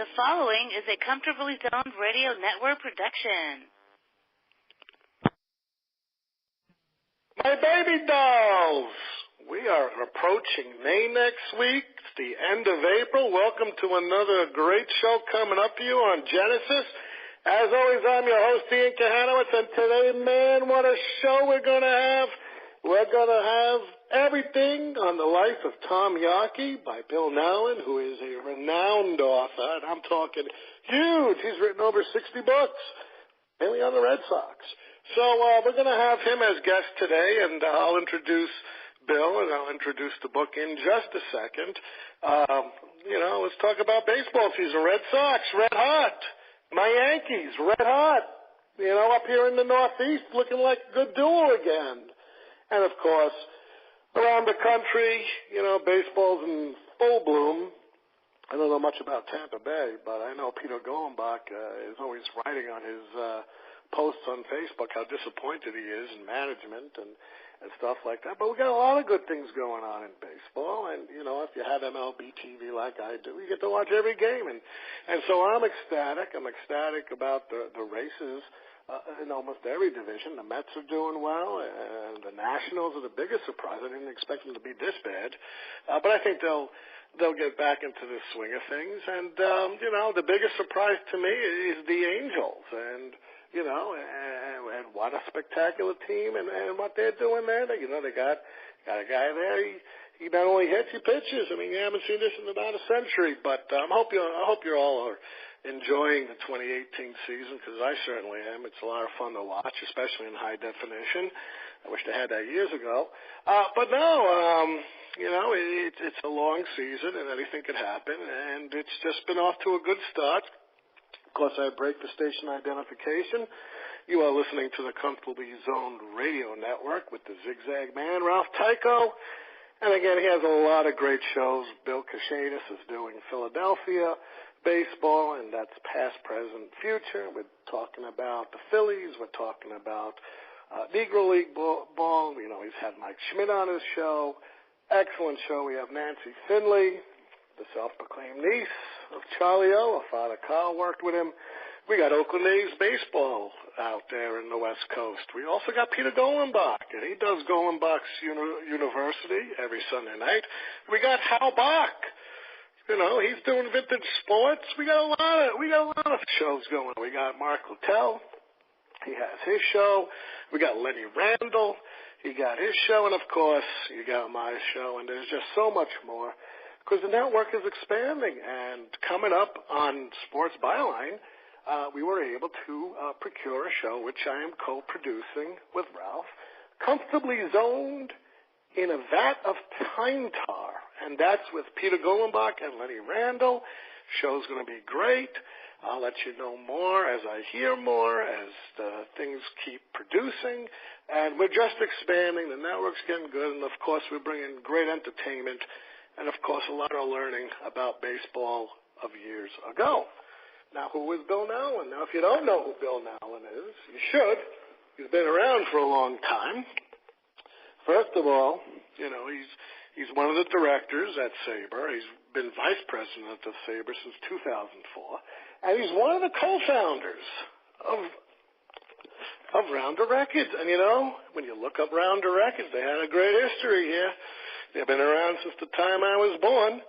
The following is a Comfortably Zoned Radio Network production. My baby dolls! We are approaching May next week. It's the end of April. Welcome to another great show coming up to you on Genesis. As always, I'm your host, Ian Kahanowitz, and today, man, what a show we're going to have. We're going to have everything on the life of Tom Yawkey by Bill Nowlin, who is a renowned author, and I'm talking huge. He's written over 60 books, mainly on the Red Sox. So we're going to have him as guest today, and I'll introduce Bill, and I'll introduce the book in just a second. Let's talk about baseball season. Red Sox, red hot. My Yankees, red hot. Up here in the Northeast, looking like a good duel again. And, of course, around the country, baseball's in full bloom. I don't know much about Tampa Bay, but I know Peter Gollenbach is always writing on his posts on Facebook how disappointed he is in management and stuff like that. But we got a lot of good things going on in baseball, and if you have MLB TV like I do, you get to watch every game, and so I'm ecstatic. I'm ecstatic about the races in almost every division. The Mets are doing well, and the Nationals are the biggest surprise. I didn't expect them to be this bad, but I think they'll get back into the swing of things. And the biggest surprise to me is the Angels, and what a spectacular team, and what they're doing there. They got a guy there. He not only hits, he pitches. I mean, you haven't seen this in about a century. But I hope you all are enjoying the 2018 season, because I certainly am. It's a lot of fun to watch, especially in high definition. I wish they had that years ago. But no, it's a long season, and anything could happen. And it's just been off to a good start. Of course, I break the station identification. You are listening to the Comfortably Zoned Radio Network with the Zigzag Man, Ralph Tycho. And again, he has a lot of great shows. Bill Kashadis is doing Philadelphia baseball, and that's past, present, future. We're talking about the Phillies. We're talking about Negro League ball. He's had Mike Schmidt on his show. Excellent show. We have Nancy Finley, the self-proclaimed niece of Charlie O. Her father Carl worked with him. We got Oakland A's baseball out there in the West Coast. We also got Peter Gollenbach, and he does Gollenbach's University every Sunday night. We got Hal Bach. He's doing vintage sports. We got a lot of shows going on. We got Mark Littell. He has his show. We got Lenny Randall. He got his show, and of course, you got my show, and there's just so much more. Because the network is expanding, and coming up on Sports Byline, we were able to procure a show which I am co-producing with Ralph, Comfortably Zoned in a Vat of Time Tar, and that's with Peter Gollenbach and Lenny Randall. Show's going to be great. I'll let you know more as I hear more, as the things keep producing, and we're just expanding. The network's getting good, and of course we're bringing great entertainment, and of course a lot of learning about baseball of years ago. Now, who is Bill Nowlin? Now, if you don't know who Bill Nowlin is, you should. He's been around for a long time. First of all, he's one of the directors at Sabre. He's been vice president of Sabre since 2004. And he's one of the co-founders of Rounder Records. And, when you look up Rounder Records, they had a great history here. They've been around since the time I was born.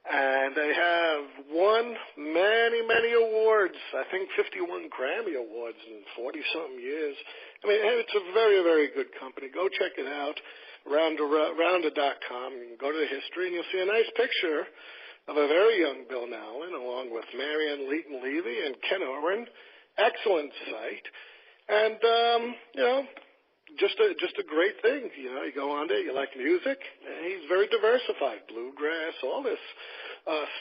And they have won many, many awards. I think 51 Grammy Awards in 40-something years. I mean, it's a very, very good company. Go check it out, Rounder.com. You can go to the history, and you'll see a nice picture of a very young Bill Nowlin, along with Marianne Leighton Levy and Ken Oren. Excellent site. And, just a great thing. You go on there, you like music. He's very diversified. Bluegrass, all this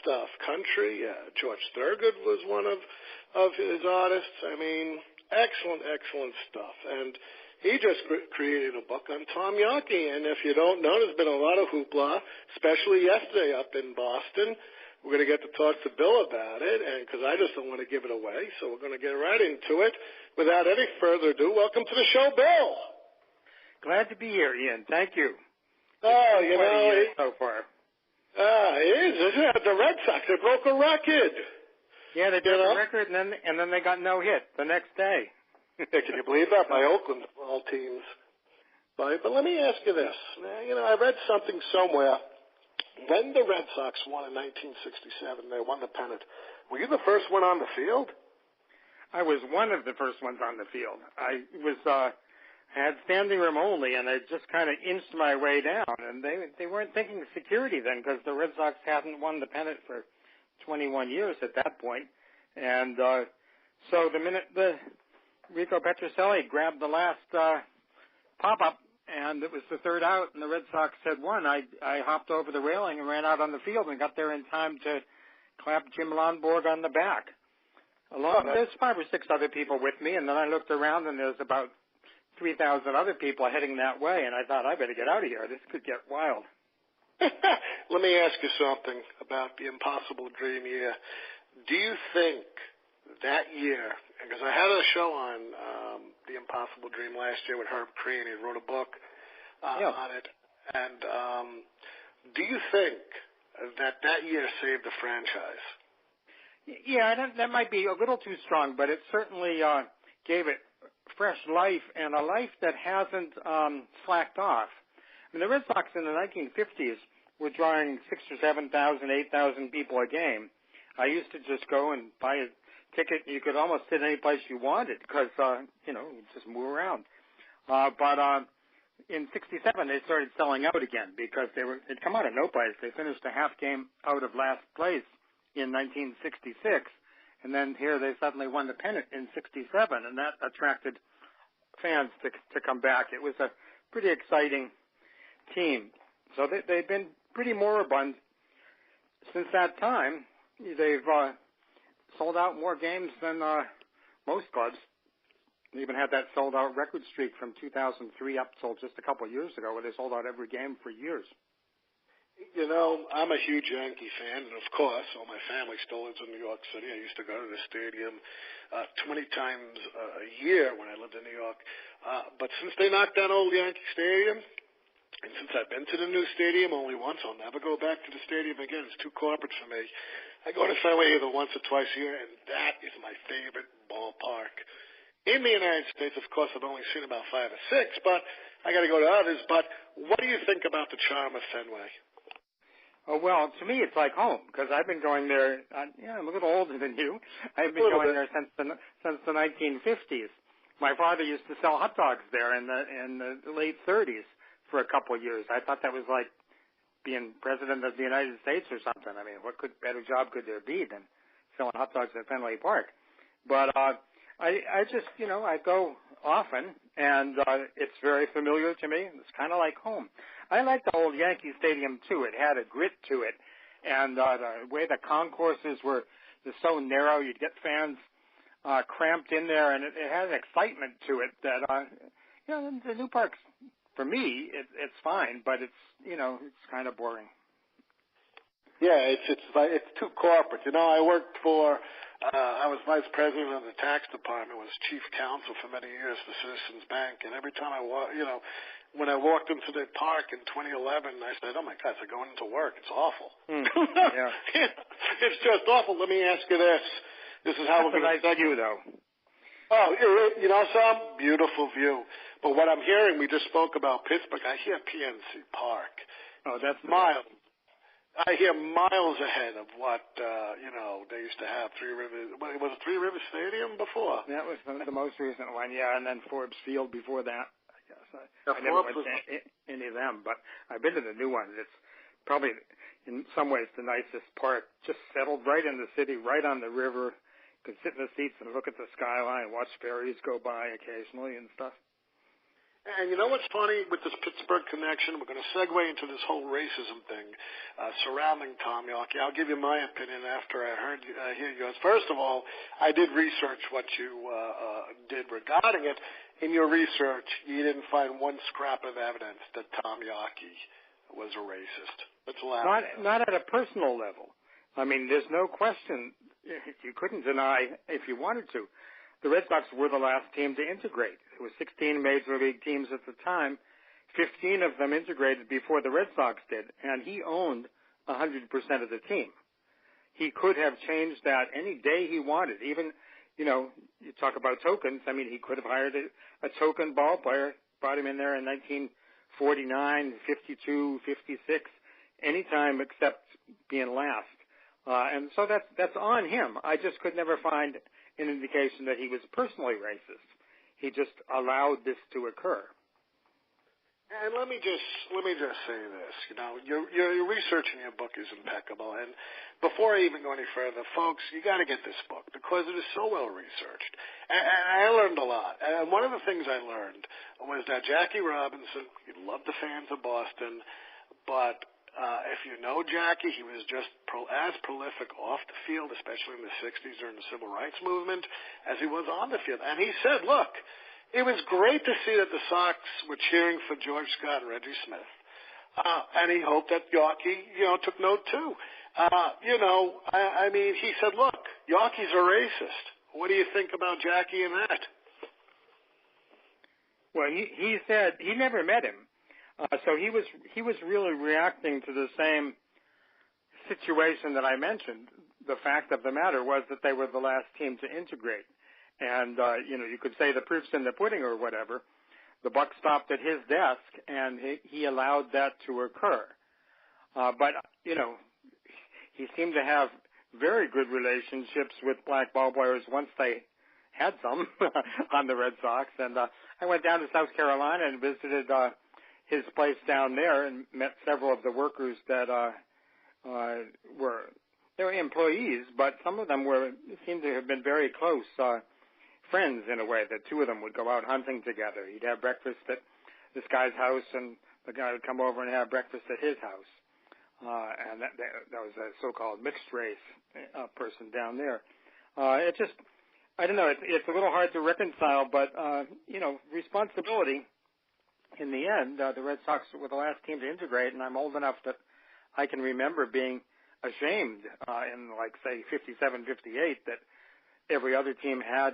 stuff. Country. George Thorogood was one of his artists. I mean, excellent stuff. And he just created a book on Tom Yawkey. And if you don't know, there's been a lot of hoopla, especially yesterday up in Boston. We're going to get to talk to Bill about it, and because I just don't want to give it away, so we're going to get right into it. Without any further ado, welcome to the show, Bill. Glad to be here, Ian. Thank you. Oh, so far. It is, isn't it? The Red Sox, they broke a record. Yeah, they broke the record, and then they got no hit the next day. Yeah, can you believe that? By Oakland, of all teams. But let me ask you this. I read something somewhere. When the Red Sox won in 1967, they won the pennant. Were you the first one on the field? I was one of the first ones on the field. I had standing room only, and I just kind of inched my way down. And they weren't thinking of security then, because the Red Sox hadn't won the pennant for 21 years at that point. And so the minute the Rico Petrocelli grabbed the last pop-up, and it was the third out, and the Red Sox had won, I hopped over the railing and ran out on the field and got there in time to clap Jim Lonborg on the back. There's 5 or 6 other people with me, and then I looked around, and there's about 3,000 other people heading that way, and I thought, I better get out of here. This could get wild. Let me ask you something about the Impossible Dream year. Do you think that year, because I had a show on the Impossible Dream last year with Herb Crane, he wrote a book on it, and do you think that year saved the franchise? Yeah, that might be a little too strong, but it certainly gave it fresh life, and a life that hasn't slacked off. I mean, the Red Sox in the 1950s were drawing 6,000 or 7,000, 8,000 people a game. I used to just go and buy a ticket. You could almost sit any place you wanted because, you just move around. But in 67, they started selling out again because they'd come out of no place. They finished a half game out of last place in 1966. And then here they suddenly won the pennant in 67, and that attracted fans to come back. It was a pretty exciting team. So they've been pretty moribund since that time. They've sold out more games than most clubs. They even had that sold-out record streak from 2003 up till just a couple of years ago, where they sold out every game for years. I'm a huge Yankee fan, and of course, all my family still lives in New York City. I used to go to the stadium 20 times a year when I lived in New York. But since they knocked down old Yankee Stadium, and since I've been to the new stadium only once, I'll never go back to the stadium again. It's too corporate for me. I go to Fenway either once or twice a year, and that is my favorite ballpark. In the United States, of course, I've only seen about 5 or 6, but I got to go to others. But what do you think about the charm of Fenway? Oh, well, to me, it's like home, because I've been going there. I'm a little older than you. I've been going there since the 1950s. My father used to sell hot dogs there in the late 30s for a couple of years. I thought that was like being president of the United States or something. I mean, what better job could there be than selling hot dogs at Fenway Park? But I just, I go often, and it's very familiar to me. It's kind of like home. I like the old Yankee Stadium, too. It had a grit to it, and the way the concourses were so narrow, you'd get fans cramped in there, and it had an excitement to it that, the new parks, for me, it's fine, but it's kind of boring. Yeah, it's too corporate. I worked for, I was vice president of the tax department, was chief counsel for many years for Citizens Bank, and every time when I walked into the park in 2011, I said, oh my God, they're going into work. It's awful. Yeah. It's just awful. Let me ask you this. This is how we're going to nice view, though. Oh, some beautiful view. But what I'm hearing, we just spoke about Pittsburgh. I hear PNC Park. Oh, that's miles. I hear miles ahead of what they used to have. Three Rivers. Was it Three Rivers Stadium before? That was the most recent one, yeah, and then Forbes Field before that. I guess I never went to any of them, but I've been to the new one. It's probably in some ways the nicest park. Just settled right in the city, right on the river. You can sit in the seats and look at the skyline, watch ferries go by occasionally and stuff. And you know what's funny with this Pittsburgh connection? We're going to segue into this whole racism thing surrounding Tom Yawkey. I'll give you my opinion after I hear yours. First of all, I did research what you did regarding it. In your research, you didn't find one scrap of evidence that Tom Yawkey was a racist. Let's allow not at a personal level. I mean, there's no question. You couldn't deny if you wanted to. The Red Sox were the last team to integrate. There were 16 Major League teams at the time. 15 of them integrated before the Red Sox did, and he owned 100% of the team. he could have changed that any day he wanted. Even, you know, you talk about tokens. I mean, he could have hired a token ball player, brought him in there in 1949, 52, 56, any time except being last. And so that's on him. I just could never find an indication that he was personally racist. He just allowed this to occur. And let me just say this. You know, your research in your book is impeccable. And before I even go any further, folks, you got to get this book because it is so well researched. And I learned a lot. And one of the things I learned was that Jackie Robinson, he loved the fans of Boston, but if you know Jackie, he was just as prolific off the field, especially in the 60s during the Civil Rights Movement, as he was on the field. And he said, look, it was great to see that the Sox were cheering for George Scott and Reggie Smith. And he hoped that Yawkey, you know, took note too. You know, I mean, he said, look, Yawkey's a racist. What do you think about Jackie and that? Well, he said he never met him. So he was really reacting to the same situation that I mentioned. The fact of the matter was that they were the last team to integrate. And, you know, you could say the proof's in the pudding or whatever. The buck stopped at his desk, and he allowed that to occur. But, you know, he seemed to have very good relationships with black ball players once they had some on the Red Sox. And I went down to South Carolina and visited his place down there and met several of the workers that they were employees, but some of them seemed to have been very close friends in a way. That two of them would go out hunting together. He'd have breakfast at this guy's house, and the guy would come over and have breakfast at his house. And that was a so-called mixed race person down there. It just, I don't know, it's a little hard to reconcile, but, you know, responsibility. In the end, the Red Sox were the last team to integrate, and I'm old enough that I can remember being ashamed in, like, say, 57, 58, that every other team had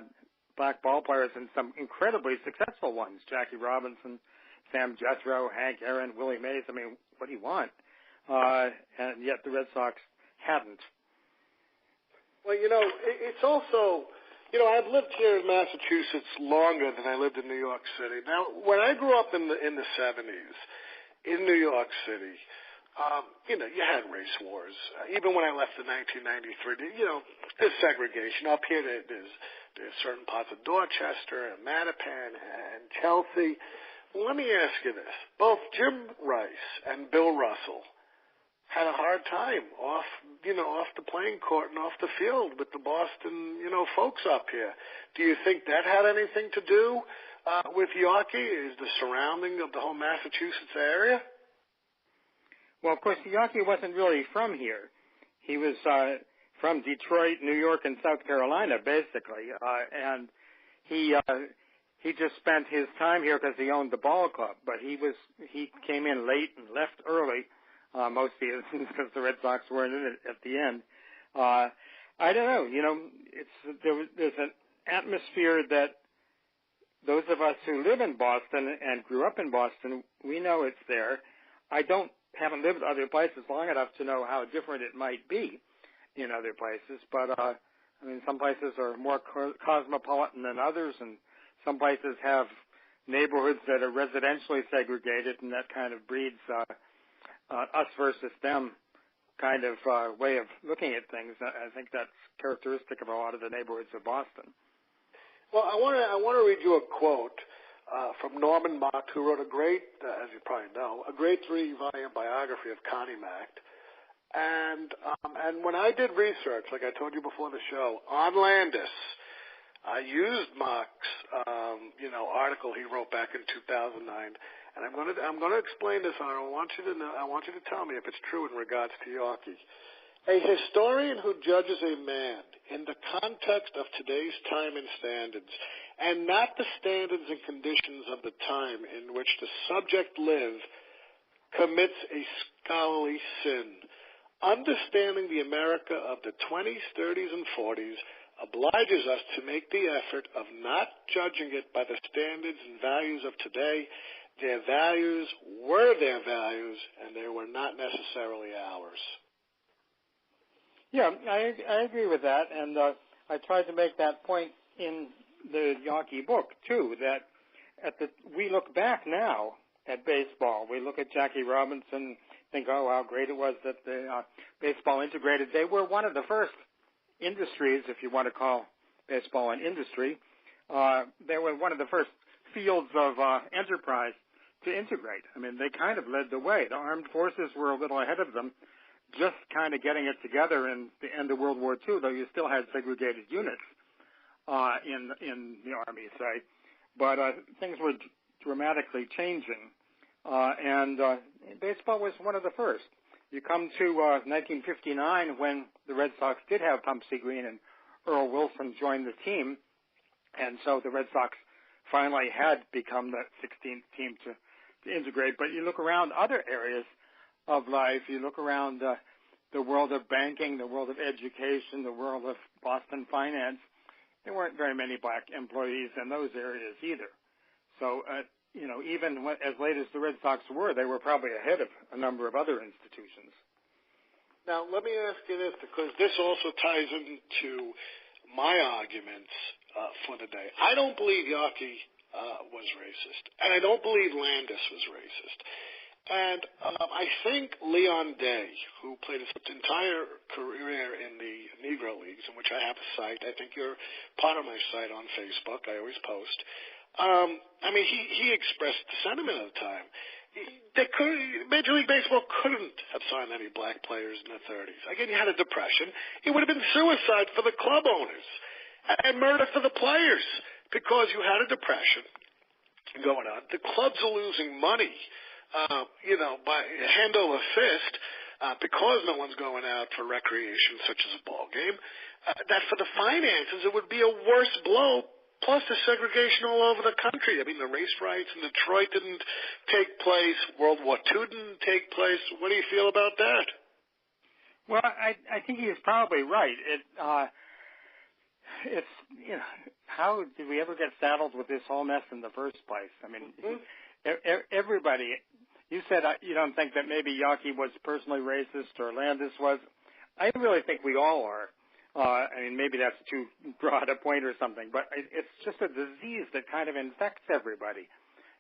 black ball players and some incredibly successful ones, Jackie Robinson, Sam Jethro, Hank Aaron, Willie Mays. I mean, what do you want? And yet the Red Sox hadn't. Well, you know, it's also... You know, I've lived here in Massachusetts longer than I lived in New York City. Now, when I grew up in the 70s in New York City, you know, you had race wars. Even when I left in 1993, you know, there's segregation. Up here, there's certain parts of Dorchester and Mattapan and Chelsea. Well, let me ask you this. Both Jim Rice and Bill Russell had a hard time off the playing court and off the field with the Boston, you know, folks up here. Do you think that had anything to do with Yawkey? Is the surrounding of the whole Massachusetts area? Well, of course, Yawkey wasn't really from here. He was from Detroit, New York, and South Carolina, basically. And he just spent his time here because he owned the ball club. But he came in late and left early. Mostly because the Red Sox weren't in it at the end. I don't know. You know, there's an atmosphere that those of us who live in Boston and grew up in Boston, we know it's there. I haven't lived other places long enough to know how different it might be in other places. But I mean, some places are more cosmopolitan than others, and some places have neighborhoods that are residentially segregated, and that kind of breeds us versus them kind of way of looking at things. I think that's characteristic of a lot of the neighborhoods of Boston. Well, I want to read you a quote from Norman Mach, who wrote a great, as you probably know, a great 3-volume biography of Connie Mack. And when I did research, like I told you before the show, on Landis, I used Mach's article he wrote back in 2009. And I'm going to explain this, and I want you to tell me if it's true in regards to Yawkey. A historian who judges a man in the context of today's time and standards, and not the standards and conditions of the time in which the subject lived, commits a scholarly sin. Understanding the America of the 20s, 30s, and 40s obliges us to make the effort of not judging it by the standards and values of today. Their values were their values, and they were not necessarily ours. Yeah, I agree with that, and I tried to make that point in the Yawkey book too. That we look back now at baseball. We look at Jackie Robinson, think, oh, how great it was that the baseball integrated. They were one of the first industries, if you want to call baseball an industry. They were one of the first fields of enterprise to integrate. I mean, they kind of led the way. The armed forces were a little ahead of them, just kind of getting it together in the end of World War II, though you still had segregated units in the Army, say. But things were dramatically changing, and baseball was one of the first. You come to 1959 when the Red Sox did have Pumpsie Green and Earl Wilson joined the team, and so the Red Sox finally had become the 16th team to integrate. But you look around other areas of life, you look around the world of banking, the world of education, the world of Boston finance, there weren't very many black employees in those areas either. So, even as late as the Red Sox were, they were probably ahead of a number of other institutions. Now, let me ask you this, because this also ties into my arguments for the day. I don't believe Yawkey was racist, and I don't believe Landis was racist. And I think Leon Day, who played his entire career in the Negro Leagues, in which I have a site, I think you're part of my site on Facebook, I always post. He expressed the sentiment at the time. Major League Baseball couldn't have signed any black players in the 30s. Again, you had a depression. It would have been suicide for the club owners and murder for the players because you had a depression going on. The clubs are losing money, by hand over fist because no one's going out for recreation such as a ball game. That for the finances, it would be a worse blow. Plus the segregation all over the country. I mean, the race riots in Detroit didn't take place. World War II didn't take place. What do you feel about that? Well, I think he is probably right. It's how did we ever get saddled with this whole mess in the first place? I mean, everybody. You said you don't think that maybe Yawkey was personally racist or Landis was. I really think we all are. Maybe that's too broad a point or something, but it's just a disease that kind of infects everybody.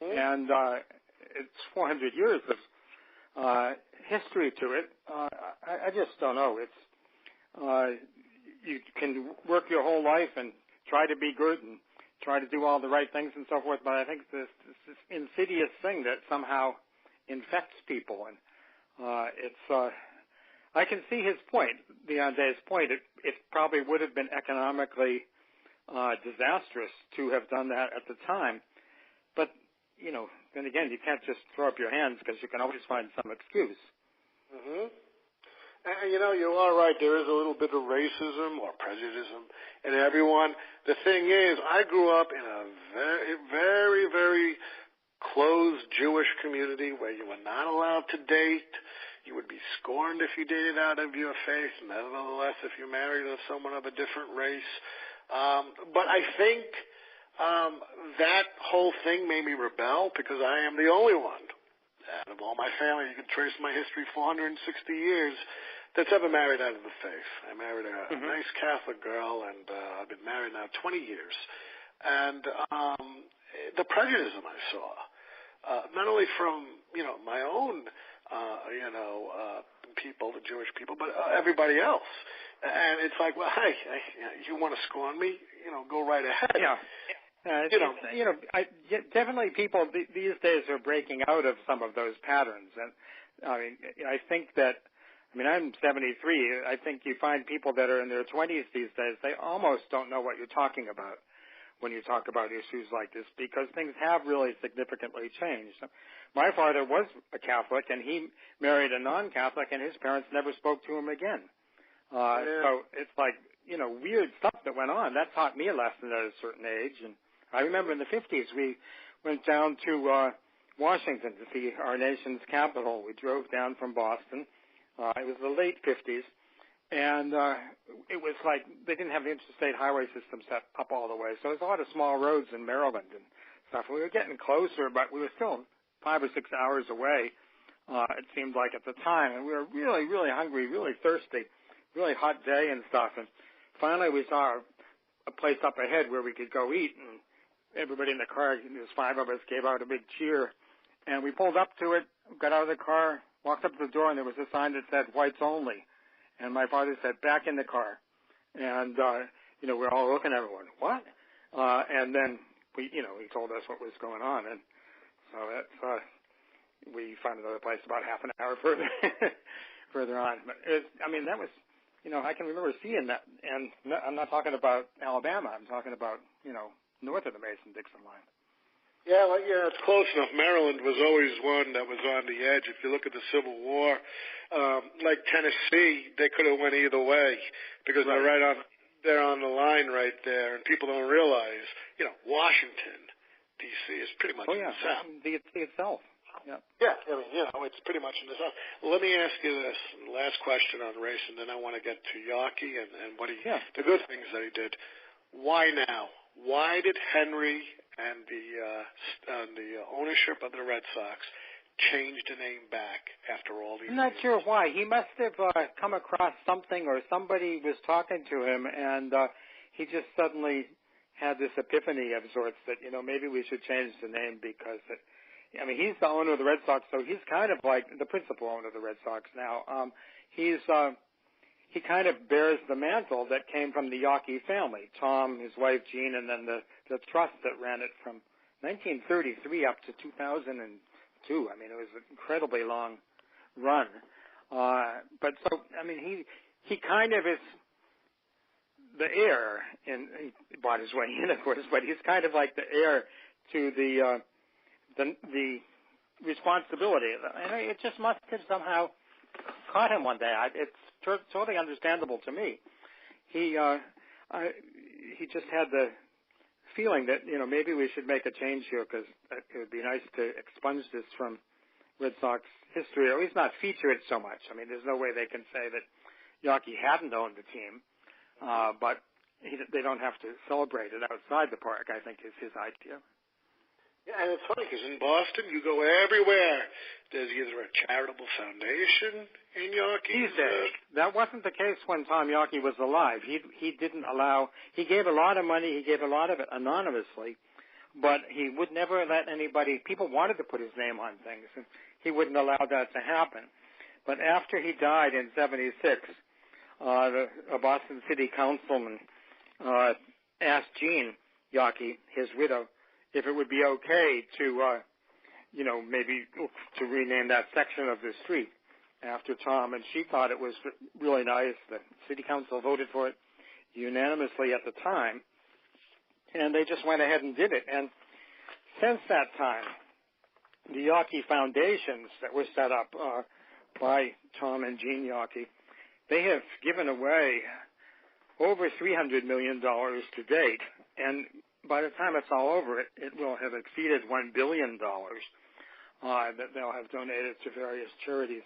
And it's 400 years of history to it. I just don't know. It's you can work your whole life and try to be good and try to do all the right things and so forth, but I think this insidious thing that somehow infects people, and I can see his point, Leon Day's point. It probably would have been economically disastrous to have done that at the time. But, then again, you can't just throw up your hands because you can always find some excuse. Mm-hmm. And, you are right. There is a little bit of racism or prejudice in everyone. The thing is, I grew up in a very, very, very closed Jewish community where you were not allowed to date. You would be scorned if you dated out of your faith, nevertheless, if you married someone of a different race. But I think that whole thing made me rebel because I am the only one out of all my family. You can trace my history 460 years that's ever married out of the faith. I married a nice Catholic girl, and I've been married now 20 years. And the prejudice I saw, not only from, my own people, the Jewish people, but everybody else. And it's like, well, hey, you want to scorn me? Go right ahead. Yeah. Definitely people these days are breaking out of some of those patterns. And, I think that, I'm 73. I think you find people that are in their 20s these days, they almost don't know what you're talking about when you talk about issues like this because things have really significantly changed. My father was a Catholic, and he married a non-Catholic, and his parents never spoke to him again. So it's like, weird stuff that went on. That taught me a lesson at a certain age. And I remember in the 50s, we went down to Washington to see our nation's capital. We drove down from Boston. It was the late 50s. And it was like they didn't have the interstate highway system set up all the way. So there's a lot of small roads in Maryland and stuff. We were getting closer, but we were still 5 or 6 hours away, it seemed like at the time. And we were really, really hungry, really thirsty. really hot day and stuff. And finally we saw a place up ahead where we could go eat, and everybody in the car, there's 5 of us, gave out a big cheer. And we pulled up to it, got out of the car, walked up to the door, and there was a sign that said whites only. And my father said, back in the car. And, we're all looking at everyone, what? And then he told us what was going on. And so that's, we found another place about half an hour further on. But that was, I can remember seeing that. And I'm not talking about Alabama. I'm talking about, north of the Mason-Dixon line. Yeah, it's close enough. Maryland was always one that was on the edge. If you look at the Civil War, like Tennessee, they could have went either way because they're on the line right there, and people don't realize, Washington, D.C. is pretty much in the South. The itself. Yeah. Yeah, it's pretty much in the South. Well, let me ask you this last question on race, and then I want to get to Yawkey and what the good things that he did. Why now? Why did Henry and the ownership of the Red Sox change the name back after all these years? I'm not sure why. He must have come across something, or somebody was talking to him, and he just suddenly had this epiphany of sorts that, maybe we should change the name because, he's the owner of the Red Sox, so he's kind of like the principal owner of the Red Sox now. He kind of bears the mantle that came from the Yawkey family, Tom, his wife Jean, and then the trust that ran it from 1933 up to 2002. It was an incredibly long run. He kind of is the heir, and he bought his way in, of course, but he's kind of like the heir to the responsibility. It just must have somehow caught him one day. It's totally understandable to me. He just had the feeling that maybe we should make a change here because it would be nice to expunge this from Red Sox history, or at least not feature it so much. There's no way they can say that Yawkey hadn't owned the team, but they don't have to celebrate it outside the park, I think, is his idea. Yeah, and it's funny because in Boston, you go everywhere. There's either a charitable foundation in Yawkey. These days, that wasn't the case when Tom Yawkey was alive. He didn't allow. He gave a lot of money. He gave a lot of it anonymously, but he would never let anybody. People wanted to put his name on things, and he wouldn't allow that to happen. But after he died in '76, a Boston City councilman asked Jean Yawkey, his widow, if it would be okay to, maybe to rename that section of the street after Tom. And she thought it was really nice. The city council voted for it unanimously at the time. And they just went ahead and did it. And since that time, the Yawkey foundations that were set up by Tom and Jean Yawkey, they have given away over $300 million to date. And by the time it's all over, it will have exceeded $1 billion that they'll have donated to various charities,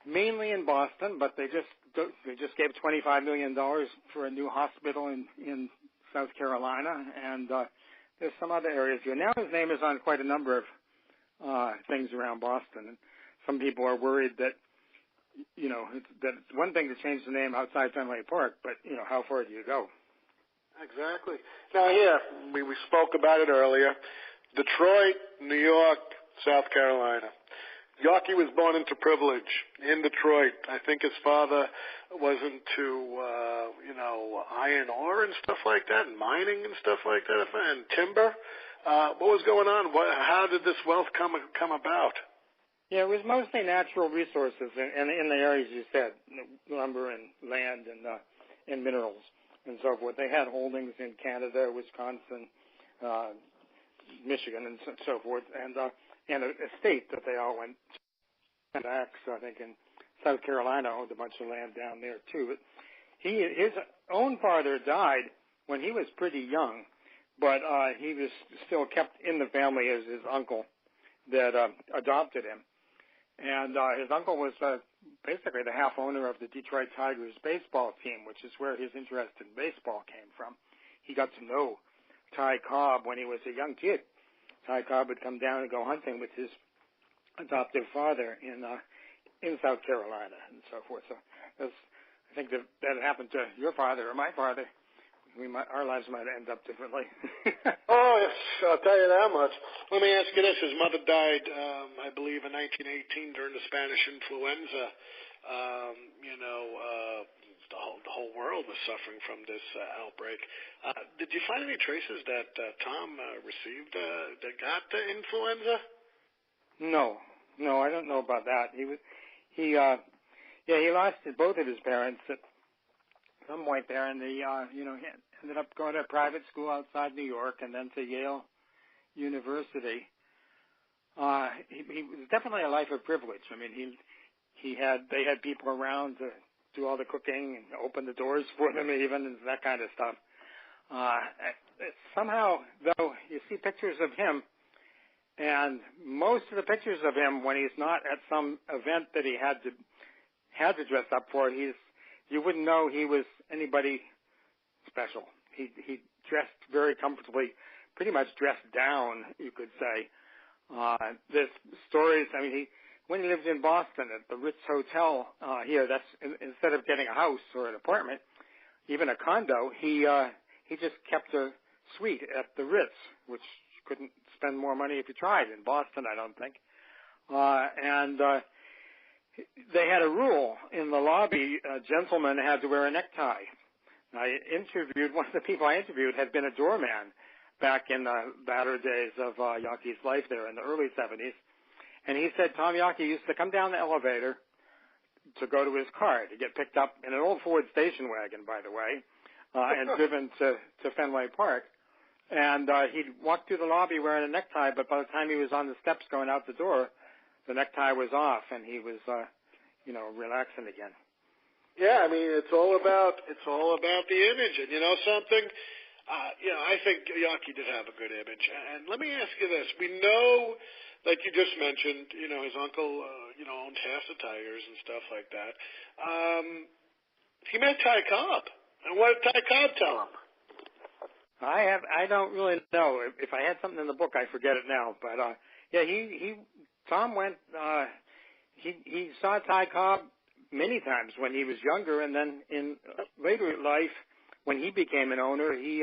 mainly in Boston. But they just gave $25 million for a new hospital in South Carolina, and there's some other areas here. Now his name is on quite a number of things around Boston, and some people are worried that that it's one thing to change the name outside Fenway Park, but how far do you go? Exactly. Now here, we spoke about it earlier. Detroit, New York, South Carolina. Yawkey was born into privilege in Detroit. I think his father was into, iron ore and stuff like that, and mining and stuff like that, and timber. What was going on? How did this wealth come about? Yeah, it was mostly natural resources in the areas you said, lumber and land and minerals and so forth. They had holdings in Canada, Wisconsin, Michigan, and so forth, and a state that they all went to. I think in South Carolina owned a bunch of land down there too. His own father died when he was pretty young, but he was still kept in the family as his uncle that adopted him. And his uncle was basically the half owner of the Detroit Tigers baseball team, which is where his interest in baseball came from. He got to know Ty Cobb when he was a young kid. Ty Cobb would come down and go hunting with his adoptive father in South Carolina and so forth. So I think that happened to your father or my father. Our lives might end up differently. Oh, yes, I'll tell you that much. Let me ask you this. His mother died, I believe, in 1918 during the Spanish influenza. The whole world was suffering from this outbreak. Did you find any traces that Tom received that got the influenza? No, I don't know about that. He lost both of his parents at some point there, and he ended up going to a private school outside New York and then to Yale University. He was definitely a life of privilege. I mean, they had people around to do all the cooking and open the doors for them even, and that kind of stuff. Somehow, though, you see pictures of him, and most of the pictures of him when he's not at some event that he had to dress up for, you wouldn't know he was anybody special. He dressed very comfortably, pretty much dressed down, you could say. There's stories. I mean, when he lived in Boston at the Ritz Hotel here, that's instead of getting a house or an apartment, even a condo, he just kept a suite at the Ritz, which you couldn't spend more money if you tried in Boston, I don't think. They had a rule in the lobby: gentlemen had to wear a necktie. One of the people I interviewed had been a doorman back in the latter days of Yawkey's life there in the early 70s. And he said Tom Yawkey used to come down the elevator to go to his car to get picked up in an old Ford station wagon, by the way, and driven to Fenway Park. And he'd walk through the lobby wearing a necktie, but by the time he was on the steps going out the door, the necktie was off, and he was, relaxing again. Yeah, I mean, it's all about the image, and you know something. I think Yawkey did have a good image. And let me ask you this: we know, like you just mentioned, his uncle, owned half the Tigers and stuff like that. He met Ty Cobb, and what did Ty Cobb tell him? I don't really know. If I had something in the book, I forget it now. But Tom went. He saw Ty Cobb many times when he was younger, and then in later life, when he became an owner, he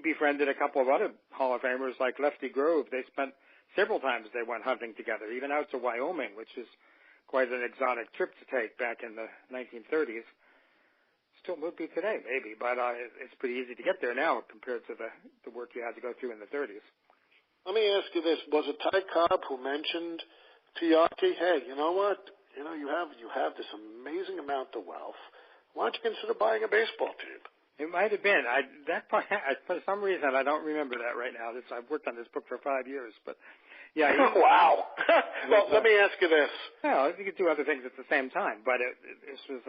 befriended a couple of other Hall of Famers like Lefty Grove. They spent several times they went hunting together, even out to Wyoming, which is quite an exotic trip to take back in the 1930s. Still would be today, maybe, but it's pretty easy to get there now compared to the work you had to go through in the 30s. Let me ask you this: was it Ty Cobb who mentioned to Yawkey, "Hey, you know what? You have this amazing amount of wealth. Why don't you consider buying a baseball team?" It might have been. For some reason, I don't remember that right now. I've worked on this book for 5 years, but yeah. Wow. Well, let me ask you this. Well, you could do other things at the same time, but this was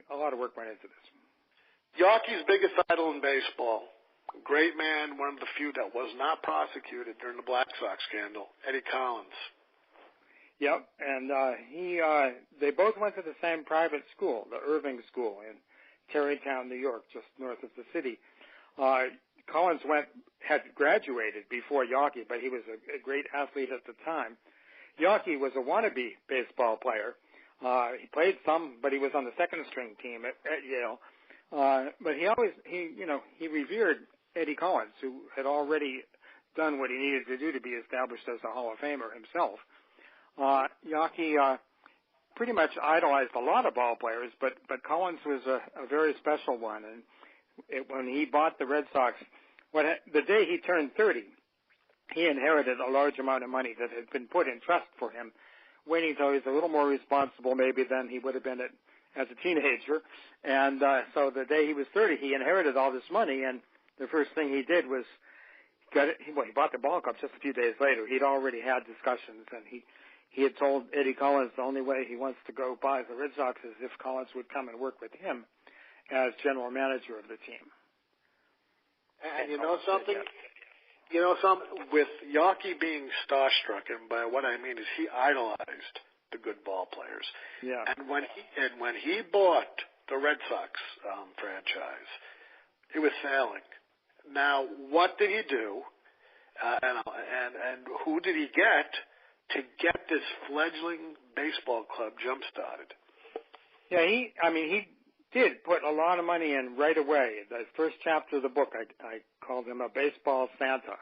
a lot of work went into this. Yawkey's biggest idol in baseball, great man, one of the few that was not prosecuted during the Black Sox scandal, Eddie Collins. Yep, and they both went to the same private school, the Irving School in Tarrytown, New York, just north of the city. Collins had graduated before Yawkey, but he was a great athlete at the time. Yawkey was a wannabe baseball player. He played some, but he was on the second string team at Yale. But he revered Eddie Collins, who had already done what he needed to do to be established as a Hall of Famer himself. Yawkey pretty much idolized a lot of ball players, but Collins was a very special one. And when he bought the Red Sox, the day he turned 30, he inherited a large amount of money that had been put in trust for him, waiting until he was a little more responsible maybe than he would have been as a teenager. And so the day he was 30, he inherited all this money, and the first thing he did was he bought the ball club just a few days later. He'd already had discussions, and he had told Eddie Collins the only way he wants to go buy the Red Sox is if Collins would come and work with him as general manager of the team. And you know something? With Yawkey being starstruck, and by what I mean is he idolized the good ball players. Yeah. And when he bought the Red Sox franchise, it was failing. Now, what did he do? And who did he get to get this fledgling baseball club jump started? Yeah, he did put a lot of money in right away. The first chapter of the book, I called him a baseball Santa,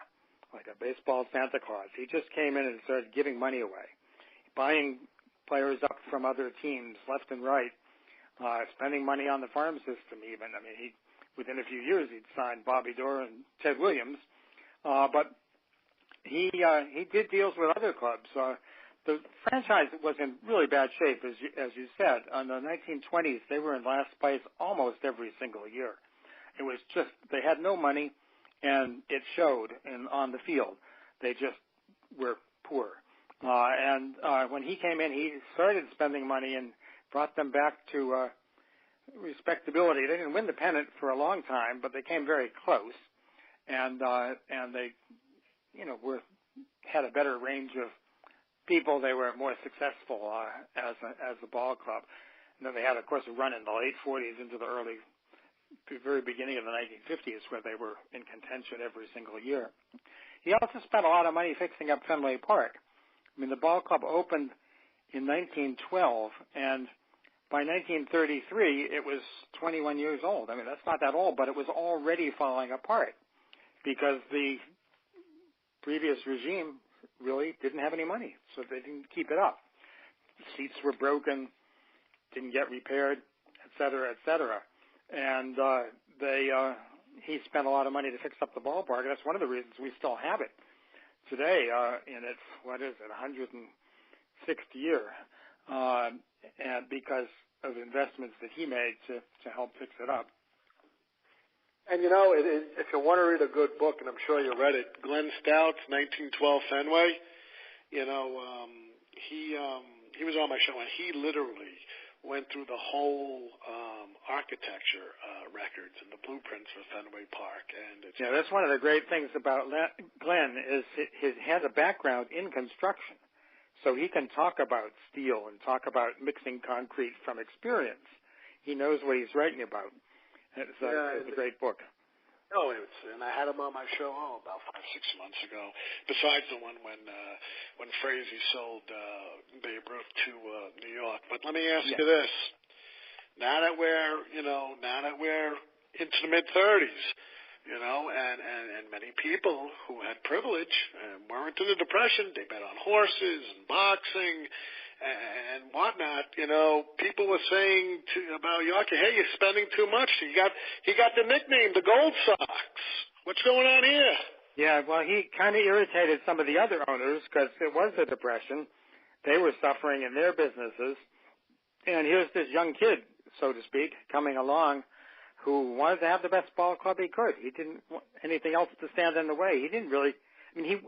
like a baseball Santa Claus. He just came in and started giving money away, buying players up from other teams left and right, spending money on the farm system even. I mean, within a few years, he'd signed Bobby Doerr and Ted Williams. But he did deals with other clubs. The franchise was in really bad shape, as you said. In the 1920s, they were in last place almost every single year. It was just, they had no money, and it showed on the field. They just were poor. And when he came in, he started spending money and brought them back to respectability. They didn't win the pennant for a long time, but they came very close, and they, had a better range of people. They were more successful as a ball club. And then they had, of course, a run in the late 40s into the very beginning of the 1950s, where they were in contention every single year. He also spent a lot of money fixing up Fenway Park. I mean, the ball club opened in 1912, and by 1933, it was 21 years old. I mean, that's not that old, but it was already falling apart because the previous regime really didn't have any money, so they didn't keep it up. The seats were broken, didn't get repaired, et cetera, et cetera. And he spent a lot of money to fix up the ballpark, and that's one of the reasons we still have it today in its, 106th year, and because of investments that he made to help fix it up. And, if you want to read a good book, and I'm sure you read it, Glenn Stout's 1912 Fenway, he was on my show, and he literally went through the whole architecture records and the blueprints for Fenway Park. And that's one of the great things about Glenn is he has a background in construction. So he can talk about steel and talk about mixing concrete from experience. He knows what he's writing about. It's a great book. Oh, and I had him on my show about 5-6 months ago. Besides the one when Frazee sold Babe Ruth to New York. But let me ask you this: now that we're into the mid-30s, and many people who had privilege weren't in the Depression. They bet on horses and boxing and whatnot. People were saying about Yawkey, hey, you're spending too much. He got the nickname, the Gold Sox. What's going on here? Yeah, well, he kind of irritated some of the other owners because it was the Depression. They were suffering in their businesses. And here's this young kid, so to speak, coming along who wanted to have the best ball club he could. He didn't want anything else to stand in the way. He didn't really, he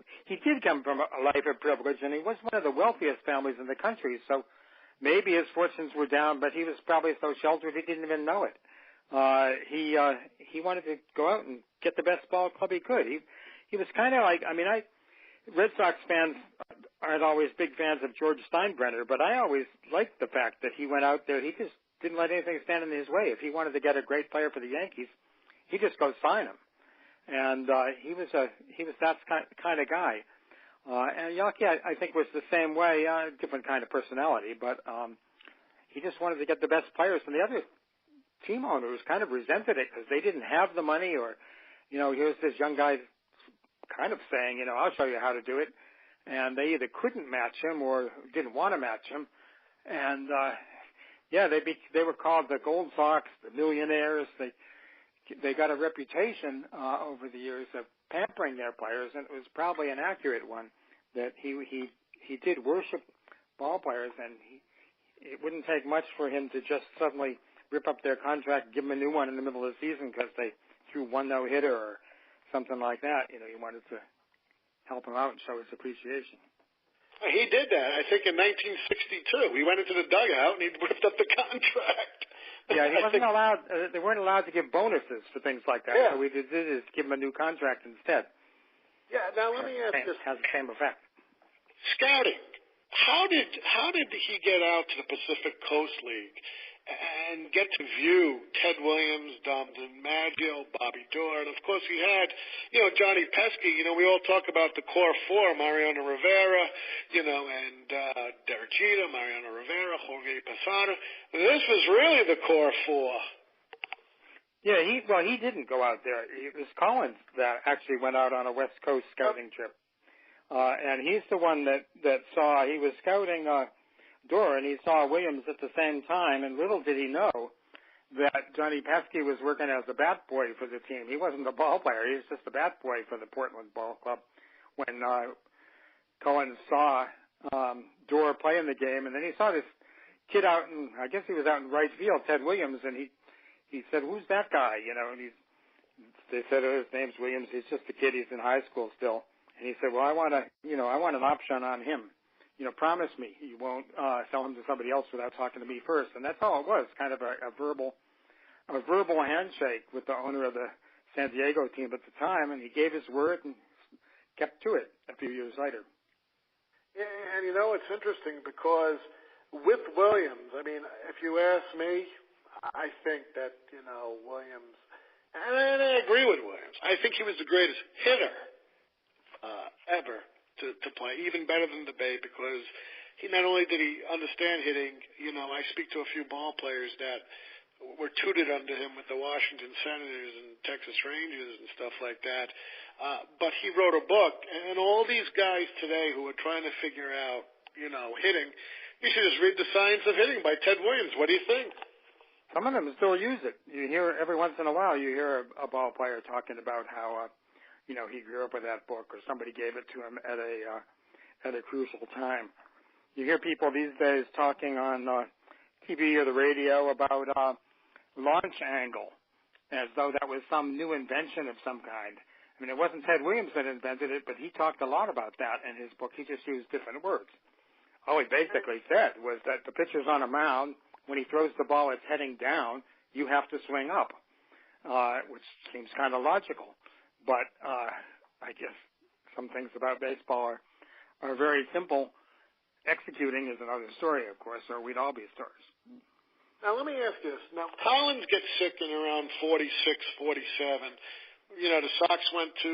did come from a life of privilege, and he was one of the wealthiest families in the country, so maybe his fortunes were down, but he was probably so sheltered he didn't even know it. He wanted to go out and get the best ball club he could. He was kind of like, Red Sox fans aren't always big fans of George Steinbrenner, but I always liked the fact that he went out there. He just didn't let anything stand in his way. If he wanted to get a great player for the Yankees, he'd just go sign him. And he was that kind of guy. And Yawkey, I think, was the same way, different kind of personality, but he just wanted to get the best players. And the other team owners kind of resented it because they didn't have the money, or, here's this young guy kind of saying, I'll show you how to do it. And they either couldn't match him or didn't want to match him. And they were called the Gold Sox, the millionaires. They got a reputation over the years of pampering their players, and it was probably an accurate one, that he did worship ball players, and it wouldn't take much for him to just suddenly rip up their contract, give them a new one in the middle of the season because they threw one no-hitter or something like that. He wanted to help him out and show his appreciation. He did that, I think, in 1962. He went into the dugout and he ripped up the contract. Yeah, he wasn't allowed. They weren't allowed to give bonuses for things like that. Yeah. So we did is give him a new contract instead. Yeah. Now let me ask this: has the same effect. Scouting. How did he get out to the Pacific Coast League and get to view Ted Williams, Dom DiMaggio, Bobby Doerr, and of course he had, Johnny Pesky. We all talk about the core four: Mariano Rivera, and Derek Jeter, Mariano Rivera, Jorge Posada. This was really the core four. Yeah, he didn't go out there. It was Collins that actually went out on a West Coast scouting trip. And he's the one that saw, he was scouting Doerr, and he saw Williams at the same time, and little did he know that Johnny Pesky was working as a bat boy for the team. He wasn't a ball player. He was just a bat boy for the Portland Ball Club when Collins saw Doerr play in the game, and then he saw this kid out in, I guess he was out in right field, Ted Williams, and he said, "Who's that guy?" And they said, "Oh, his name's Williams. He's just a kid. He's in high school still." And he said, "Well, I want an option on him. Promise me you won't sell him to somebody else without talking to me first." And that's all it was, kind of a verbal handshake with the owner of the San Diego team at the time, and he gave his word and kept to it a few years later. Yeah, and it's interesting because with Williams, if you ask me, I think that, Williams, and I agree with Williams, I think he was the greatest hitter ever to play, even better than the Bay, because he not only did he understand hitting, I speak to a few ball players that were tutored under him with the Washington Senators and Texas Rangers and stuff like that, but he wrote a book, and all these guys today who are trying to figure out, hitting, you should just read The Science of Hitting by Ted Williams. What do you think? Some of them still use it. You hear every once in a while, you hear a ball player talking about how, he grew up with that book, or somebody gave it to him at a crucial time. You hear people these days talking on TV or the radio about launch angle, as though that was some new invention of some kind. It wasn't Ted Williams that invented it, but he talked a lot about that in his book. He just used different words. All he basically said was that the pitcher's on a mound. When he throws the ball, it's heading down. You have to swing up, which seems kind of logical. But I guess some things about baseball are very simple. Executing is another story, of course, or we'd all be stars. Now, let me ask you this. Now, Collins gets sick in around 46, 47. The Sox went to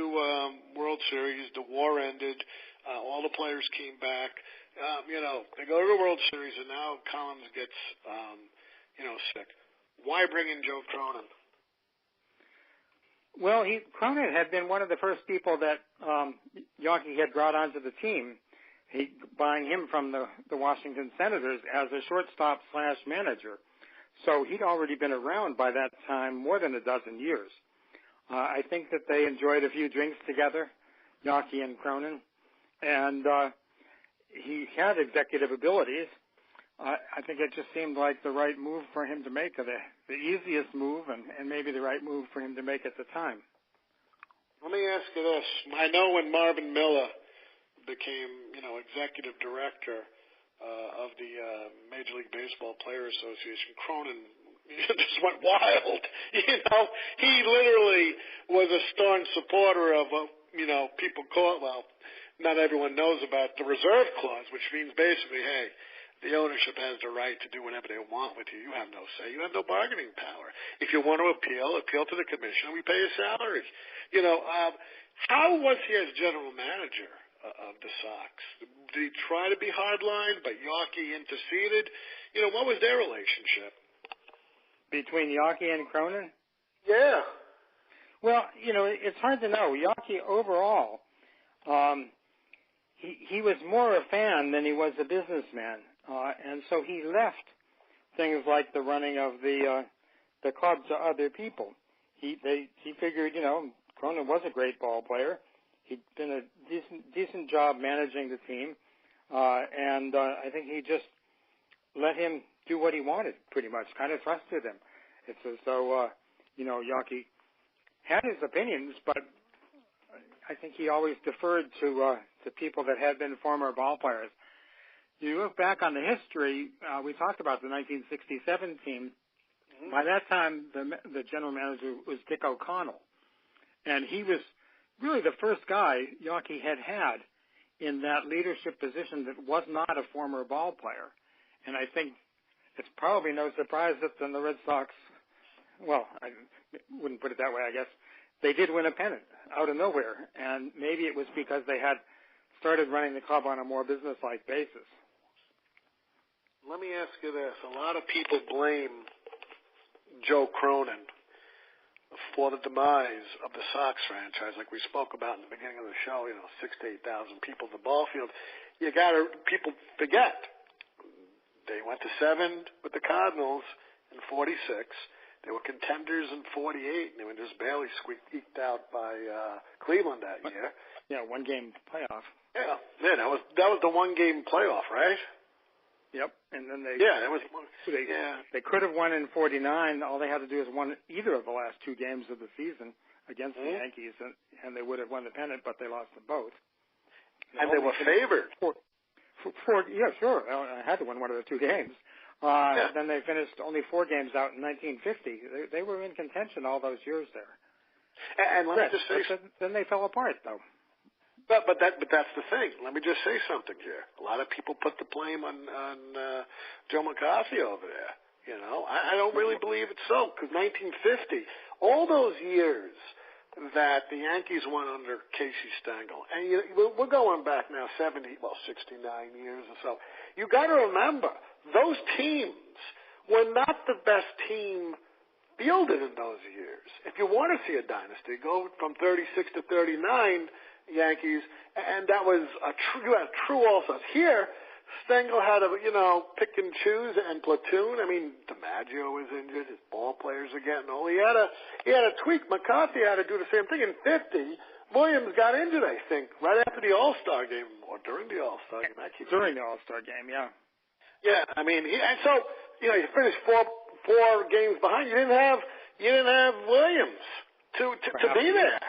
World Series. The war ended. All the players came back. They go to the World Series, and now Collins gets, sick. Why bring in Joe Cronin? Well, Cronin had been one of the first people that Yawkey had brought onto the team, buying him from the Washington Senators as a shortstop / manager. So he'd already been around by that time more than a dozen years. I think that they enjoyed a few drinks together, Yawkey and Cronin, and he had executive abilities. I think it just seemed like the right move for him to make, the easiest move, and maybe the right move for him to make at the time. Let me ask you this. I know when Marvin Miller became, executive director of the Major League Baseball Players Association, Cronin just went wild. He literally was a staunch supporter of, people call it, not everyone knows about the reserve clause, which means basically, hey, the ownership has the right to do whatever they want with you. You have no say. You have no bargaining power. If you want to appeal to the commission. We pay a salary. How was he as general manager of the Sox? Did he try to be hardline, but Yawkey interceded? What was their relationship? Between Yawkey and Cronin? Yeah. Well, it's hard to know. Yawkey overall, he was more a fan than he was a businessman. And so he left things like the running of the club to other people. He figured, Cronin was a great ball player. He'd been a decent job managing the team, and I think he just let him do what he wanted, pretty much. Kind of trusted him. It's as though Yawkey had his opinions, but I think he always deferred to people that had been former ball players. You look back on the history, we talked about the 1967 team. Mm-hmm. By that time, the general manager was Dick O'Connell. And he was really the first guy Yawkey had in that leadership position that was not a former ball player. And I think it's probably no surprise that then the Red Sox, well, I wouldn't put it that way, I guess, they did win a pennant out of nowhere, and maybe it was because they had started running the club on a more business-like basis. Let me ask you this. A lot of people blame Joe Cronin for the demise of the Sox franchise, like we spoke about in the beginning of the show, 6,000 to 8,000 people at the ball field. People forget. They went to 7 with the Cardinals in 46. They were contenders in 48, and they were just barely eked out by Cleveland that year. Yeah, one-game playoff. Yeah, that was the one-game playoff, right? Yep, and then they could have won in 49. All they had to do is won either of the last 2 games of the season against the Yankees, and they would have won the pennant, but they lost them both. And they were favored. Yeah, sure. I had to win one of the 2 games. Then they finished only 4 games out in 1950. They were in contention all those years there. And let me just say, then they fell apart, though. But that's the thing. Let me just say something here. A lot of people put the blame on Joe McCarthy over there. I don't really believe it's so, because 1950, all those years that the Yankees went under Casey Stengel, and we're going back now 69 years or so. You got to remember, those teams were not the best team fielded in those years. If you want to see a dynasty, go from 36 to 39. Yankees, and that was you had true all-stars. Here, Stengel had to, pick and choose and platoon. I mean, DiMaggio was injured. His ball players are getting old. He had to tweak. McCarthy had to do the same thing. In 50, Williams got injured, I think, right after the All-Star game or during the All-Star game. During the All-Star game, yeah. Yeah, I mean, you finished four games behind. You didn't have Williams to be there.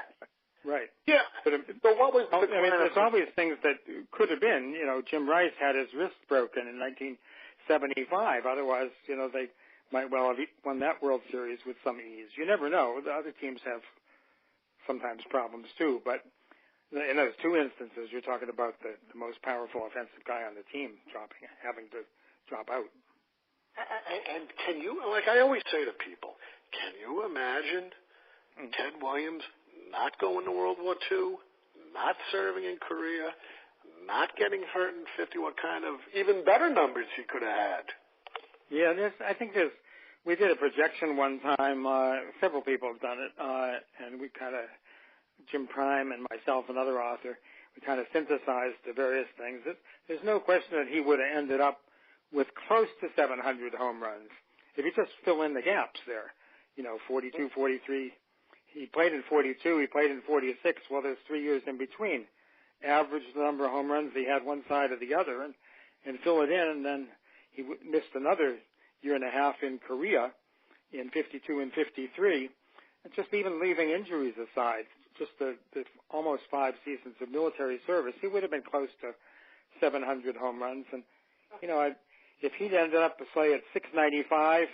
Right. Yeah. But what was the there's always things that could have been. Jim Rice had his wrist broken in 1975. Otherwise, they might well have won that World Series with some ease. You never know. The other teams have sometimes problems too. But in those 2 instances, you're talking about the most powerful offensive guy on the team having to drop out. And can you, like I always say to people, can you imagine Ted Williams not going to World War II, not serving in Korea, not getting hurt in 50, what kind of even better numbers he could have had? Yeah, we did a projection one time. Several people have done it, and we Jim Prime and myself, another author, we kind of synthesized the various things. There's no question that he would have ended up with close to 700 home runs if you just fill in the gaps there. 42, 43. He played in 42. He played in 46. Well, there's 3 years in between. Average the number of home runs he had one side or the other, and fill it in. And then he missed another year and a half in Korea in 52 and 53. And just even leaving injuries aside, just the almost 5 seasons of military service, he would have been close to 700 home runs. And if he'd ended up, say, at 695,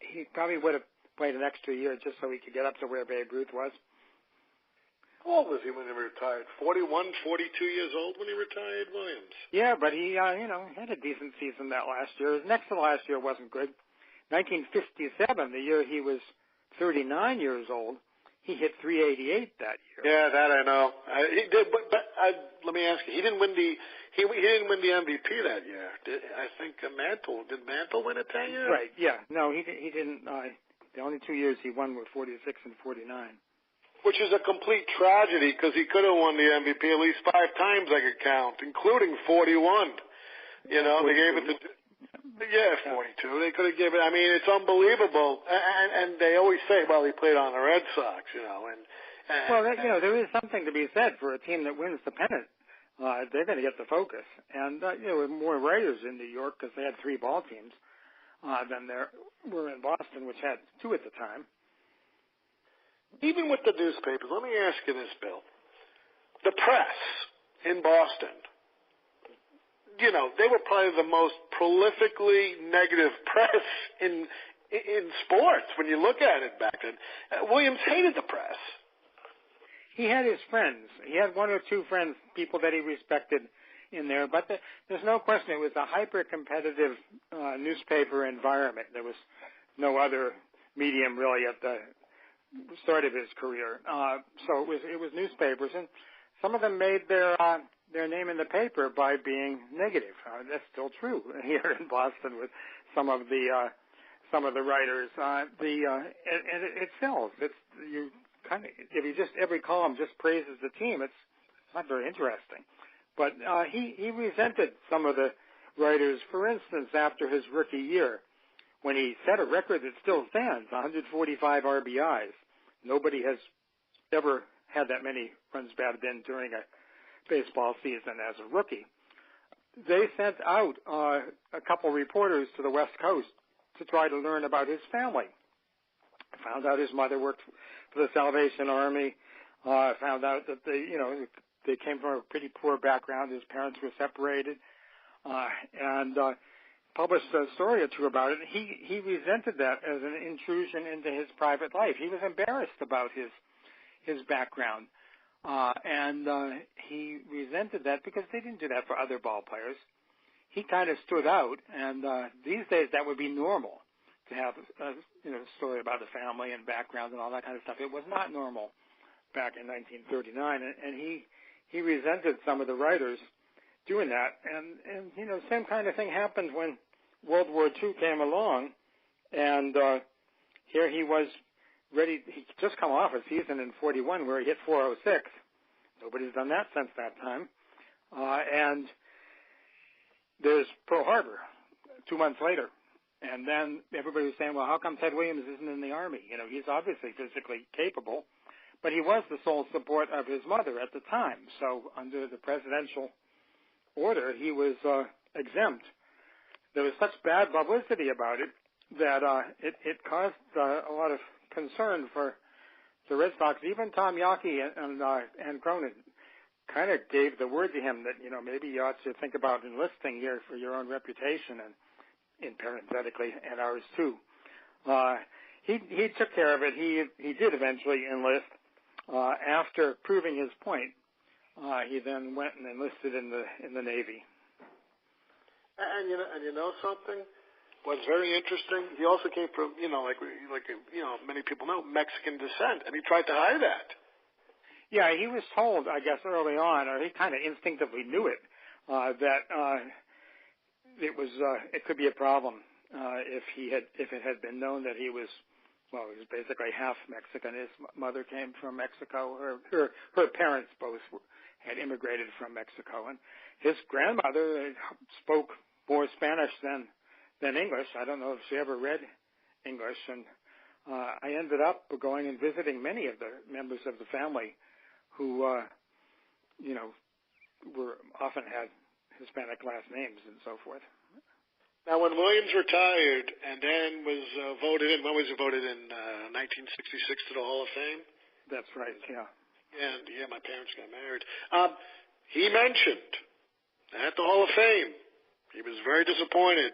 he probably would have played an extra year just so he could get up to where Babe Ruth was. How old was he when he retired? 41, 42 years old when he retired, Williams? Yeah, but he, had a decent season that last year. His next to last year wasn't good. 1957, the year he was 39 years old, he hit 388 that year. Yeah, that I know. He did, but let me ask you, he didn't win the MVP that year. I think Mantle. Did Mantle win it that year? Right. Yeah. No, he didn't. The only 2 years he won were 46 and 49. Which is a complete tragedy because he could have won the MVP at least 5 times I could count, including 41. They gave it to 42. They could have given it. I mean, it's unbelievable. And they always say, well, he played on the Red Sox, there is something to be said for a team that wins the pennant. They're going to get the focus. And, with more writers in New York because they had 3 ball teams than there were in Boston, which had 2 at the time. Even with the newspapers, let me ask you this, Bill. The press in Boston, they were probably the most prolifically negative press in sports when you look at it back then. Williams hated the press. He had his friends. He had 1 or 2 friends, people that he respected in there, but there's no question it was a hyper-competitive newspaper environment. There was no other medium really at the start of his career. So it was newspapers, and some of them made their name in the paper by being negative. That's still true here in Boston with some of the writers. And it sells. It's you kind of if you just every column just praises the team. It's not very interesting. But he resented some of the writers. For instance, after his rookie year, when he set a record that still stands, 145 RBIs. Nobody has ever had that many runs batted in during a baseball season as a rookie. They sent out a couple reporters to the West Coast to try to learn about his family. Found out his mother worked for the Salvation Army. Found out that they came from a pretty poor background. His parents were separated, and published a story or two about it. He resented that as an intrusion into his private life. He was embarrassed about his background, and he resented that because they didn't do that for other ball players. He kind of stood out, and these days that would be normal to have a story about the family and background and all that kind of stuff. It was not normal back in 1939, and he resented some of the writers doing that. And same kind of thing happened when World War II came along, and here he was ready. He'd just come off a season in 41 where he hit 406. Nobody's done that since that time. And there's Pearl Harbor 2 months later. And then everybody was saying, well, how come Ted Williams isn't in the Army? He's obviously physically capable, but he was the sole support of his mother at the time. So under the presidential order, he was exempt. There was such bad publicity about it that it caused a lot of concern for the Red Sox. Even Tom Yawkey and Cronin kind of gave the word to him that, maybe you ought to think about enlisting here for your own reputation and parenthetically, and ours too. He took care of it. He did eventually enlist. After proving his point, he then went and enlisted in the Navy. And you know something? What's very interesting, he also came from, like many people know, Mexican descent, and he tried to hide that. Yeah, he was told, I guess, early on, or he kind of instinctively knew it, that it could be a problem if it had been known that he was basically half Mexican. His mother came from Mexico. Her parents both had immigrated from Mexico, and his grandmother spoke more Spanish than English. I don't know if she ever read English, and I ended up going and visiting many of the members of the family who, were often had Hispanic last names and so forth. Now, when Williams retired and then was voted in, when was he voted in? 1966 to the Hall of Fame? That's right, yeah. And, my parents got married. He mentioned at the Hall of Fame, he was very disappointed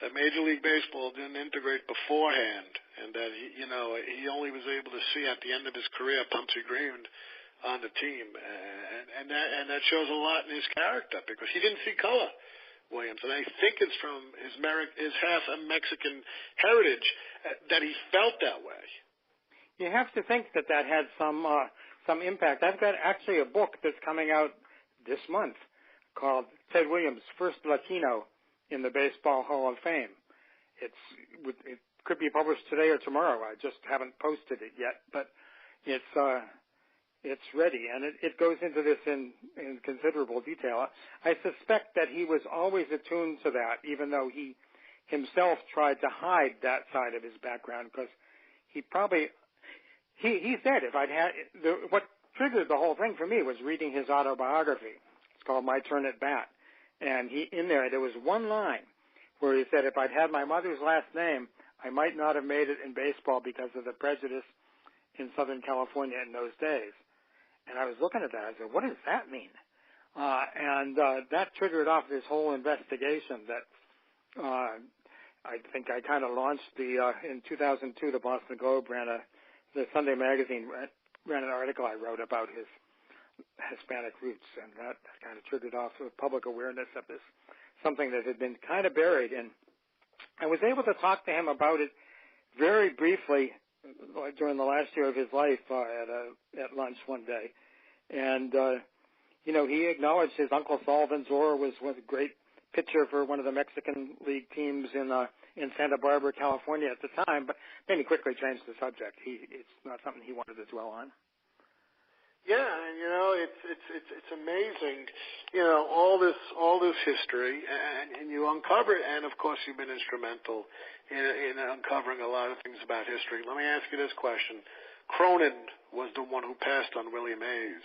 that Major League Baseball didn't integrate beforehand, and that he only was able to see at the end of his career Pumpsie Green on the team, and that shows a lot in his character because he didn't see color, Williams, and I think it's from his half Mexican heritage that he felt that way. You have to think that had some impact. I've got actually a book that's coming out this month called Ted Williams, First Latino in the Baseball Hall of Fame. It could be published today or tomorrow. I just haven't posted it yet, but it's ready, and it goes into this in considerable detail. I suspect that he was always attuned to that, even though he himself tried to hide that side of his background, because he said if I'd had what triggered the whole thing for me was reading his autobiography. It's called My Turn at Bat, and in there was one line where he said, if I'd had my mother's last name, I might not have made it in baseball because of the prejudice in Southern California in those days. And I was looking at that. I said, what does that mean? And that triggered off this whole investigation that I think I kind of launched in 2002, the Boston Globe the Sunday magazine ran an article I wrote about his Hispanic roots, and that kind of triggered off the public awareness of this, something that had been kind of buried. And I was able to talk to him about it very briefly during the last year of his life at lunch one day. And, he acknowledged his Uncle Saul Vanzora was a great pitcher for one of the Mexican League teams in Santa Barbara, California at the time, but then he quickly changed the subject. It's not something he wanted to dwell on. Yeah, it's amazing, all this history, and you uncover it, and of course you've been instrumental in uncovering a lot of things about history. Let me ask you this question. Cronin was the one who passed on Willie Mays,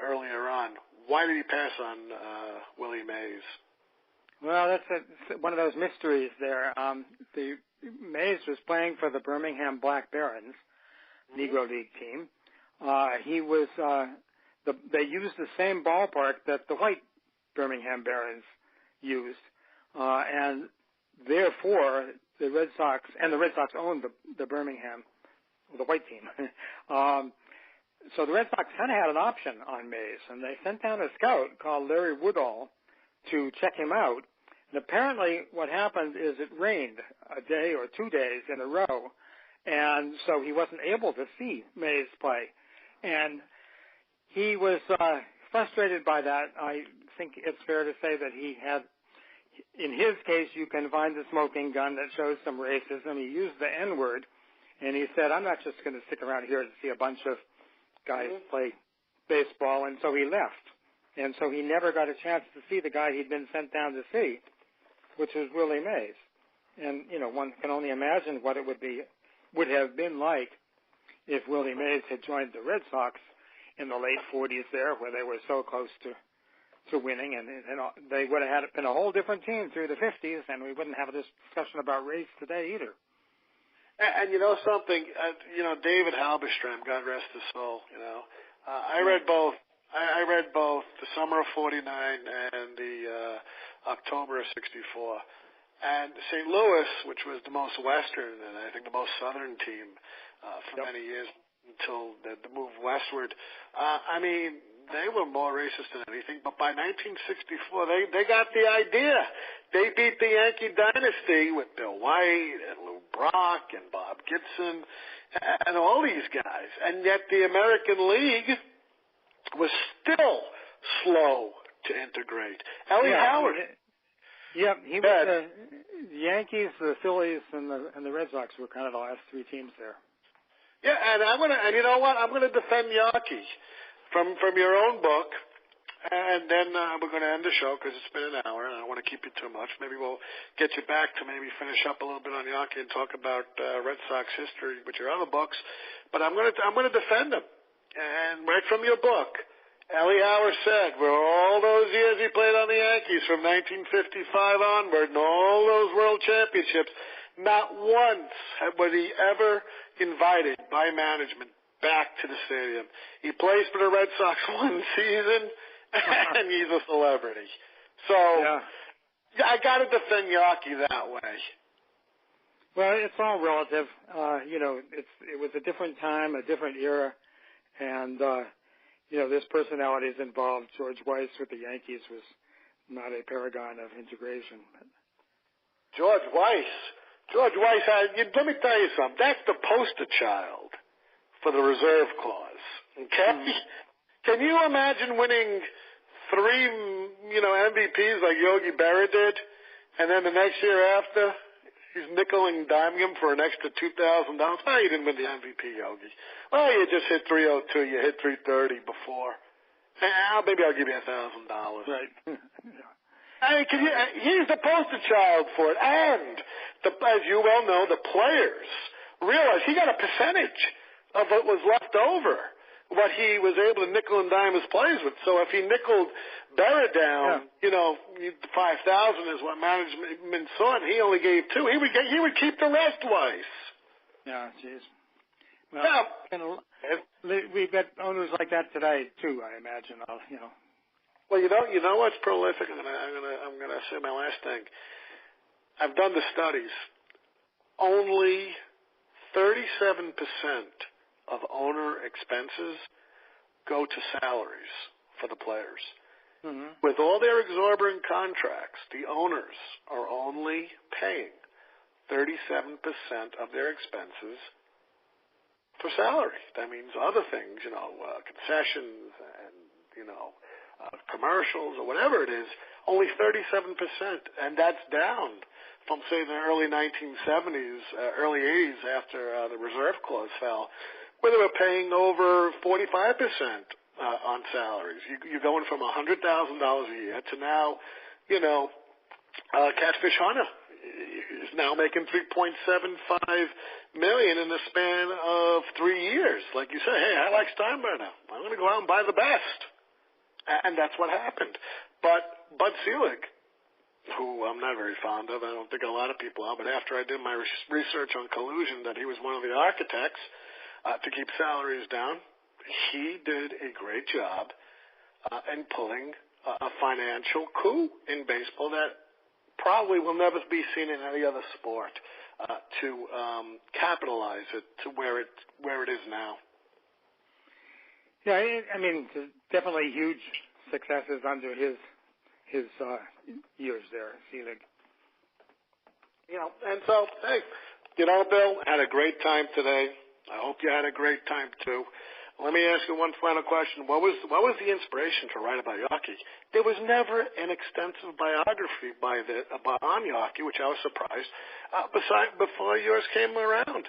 earlier on. Why did he pass on Willie Mays? Well, that's one of those mysteries there. The Mays was playing for the Birmingham Black Barons, Negro League team. He was, they used the same ballpark that the white Birmingham Barons used, and therefore the Red Sox owned the Birmingham, the white team. So the Red Sox kind of had an option on Mays, and they sent down a scout called Larry Woodall to check him out. And apparently what happened is it rained a day or 2 days in a row, and so he wasn't able to see Mays play. And he was frustrated by that. I think it's fair to say that he had, in his case, you can find the smoking gun that shows some racism. He used the N-word, and he said, I'm not just going to stick around here to see a bunch of guys play baseball, and so he left. And so he never got a chance to see the guy he'd been sent down to see, which was Willie Mays. And, one can only imagine what it would have been like if Willie Mays had joined the Red Sox in the late 40s there, where they were so close to winning, and they would have been a whole different team through the 50s, and we wouldn't have this discussion about race today either. And something, David Halberstram, God rest his soul, I read both. I read both the summer of '49 and the October of '64. And St. Louis, which was the most Western and I think the most Southern team for many years until the move westward, they were more racist than anything. But by 1964, they got the idea. They beat the Yankee dynasty with Bill White and Lou Brock and Bob Gibson and all these guys. And yet the American League was still slow to integrate. Ellie Howard. Yeah, he was the Yankees, the Phillies, and the Red Sox were kind of the last three teams there. Yeah, and you know what? I'm gonna defend Yawkey from your own book, and then we're gonna end the show because it's been an hour, and I don't want to keep you too much. Maybe we'll get you back to maybe finish up a little bit on Yawkey and talk about Red Sox history with your other books. But I'm gonna defend him, and right from your book. Ellie Howard said, for all those years he played on the Yankees from 1955 onward and all those world championships, not once was he ever invited by management back to the stadium. He plays for the Red Sox one season, and he's a celebrity. So I got to defend Yawkey that way. Well, it's all relative. It was a different time, a different era, and there's personalities involved. George Weiss with the Yankees was not a paragon of integration. George Weiss had, let me tell you something, that's the poster child for the reserve clause, okay? Can you imagine winning three, MVPs like Yogi Berra did, and then the next year after, he's nickel and diming him for an extra $2,000? Oh, you didn't win the MVP, Yogi. Well, you just hit 302. You hit 330 before. Maybe I'll give you $1,000. Right. He's the poster child for it. And, as you well know, the players realize he got a percentage of what was left over, what he was able to nickel and dime his players with. So if he nickeled Berra down, 5,000 is what management saw, and he only gave 2. He would keep the rest, Weiss. Yeah, jeez. Well, we've got owners like that today too. I imagine. Well, you know what's prolific. I'm gonna say my last thing. I've done the studies. Only 37% of owner expenses go to salaries for the players. Mm-hmm. With all their exorbitant contracts, the owners are only paying 37% of their expenses for salary. That means other things, concessions and, commercials or whatever it is, only 37%. And that's down from, say, the early 1970s, early 80s after the reserve clause fell, where they were paying over 45% on salaries. You're going from $100,000 a year to now, Catfish Hunter is now making $3.75 million in the span of 3 years. Like you say, hey, I like Steinbrenner. I'm going to go out and buy the best. And that's what happened. But Bud Selig, who I'm not very fond of, I don't think a lot of people are, but after I did my research on collusion, that he was one of the architects to keep salaries down, he did a great job in pulling a financial coup in baseball that probably will never be seen in any other sport to capitalize it to where it is now. Yeah, I mean, definitely huge successes under his years there, Selig. And so, hey, Bill, had a great time today. I hope you had a great time too. Let me ask you one final question. What was the inspiration to write about Yawkey? There was never an extensive biography on Yawkey, which I was surprised. Before yours came around.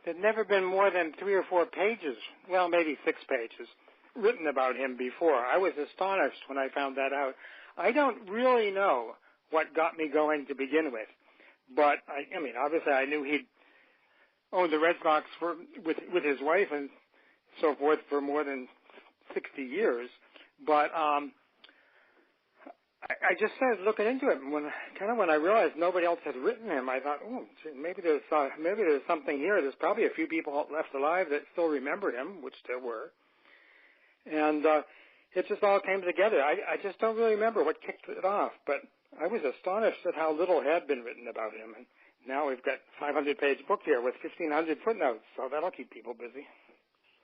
There'd never been more than 3 or 4 pages, well, maybe 6 pages, written about him before. I was astonished when I found that out. I don't really know what got me going to begin with, but I mean, obviously, I knew he'd owned the Red Sox with his wife and so forth for more than 60 years. But I just started looking into it, and when I realized nobody else had written him, I thought, maybe there's something here. There's probably a few people left alive that still remember him, which there were, and it just all came together. I just don't really remember what kicked it off, but I was astonished at how little had been written about him, and now we've got a 500-page book here with 1,500 footnotes, so that'll keep people busy.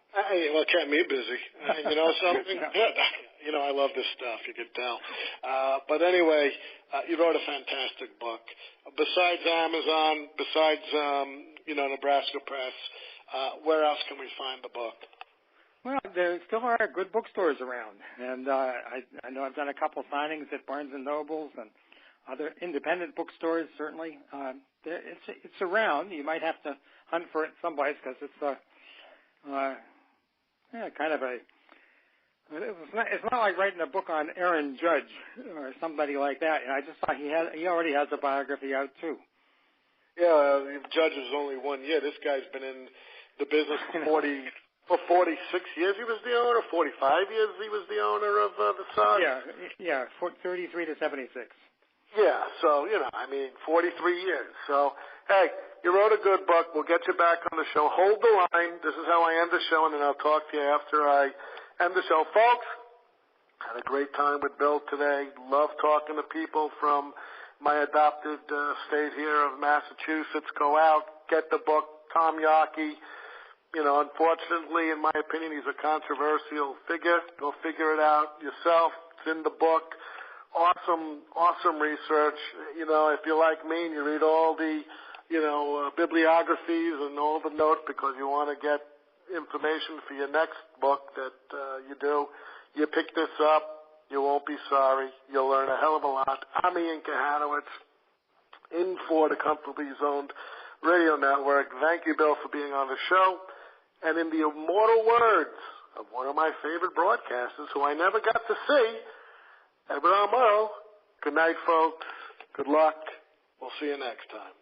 Well, it kept me busy. You know something? I love this stuff, you can tell. But anyway, you wrote a fantastic book. Besides Amazon, besides, Nebraska Press, where else can we find the book? Well, there still are good bookstores around. And I know I've done a couple signings at Barnes & Noble's and other independent bookstores, certainly. It's around. You might have to hunt for it someplace because it's kind of it's not like writing a book on Aaron Judge or somebody like that. And I just thought he already has a biography out too. Yeah, Judge is only 1 year. This guy's been in the business for 46 years. He was the owner. 45 years he was the owner of the Sox. Yeah, 33 to 76. Yeah, so 43 years. So hey. You wrote a good book. We'll get you back on the show. Hold the line. This is how I end the show, and then I'll talk to you after I end the show. Folks, had a great time with Bill today. Love talking to people from my adopted state here of Massachusetts. Go out, get the book, Tom Yawkey. Unfortunately, in my opinion, he's a controversial figure. Go figure it out yourself. It's in the book. Awesome research. If you're like me and you read all the bibliographies and all the notes because you want to get information for your next book that you do. You pick this up. You won't be sorry. You'll learn a hell of a lot. I'm Ian Kahanowitz in for the Comfortably Zoned Radio Network. Thank you, Bill, for being on the show. And in the immortal words of one of my favorite broadcasters who I never got to see, Edward R. Murrow, good night, folks. Good luck. We'll see you next time.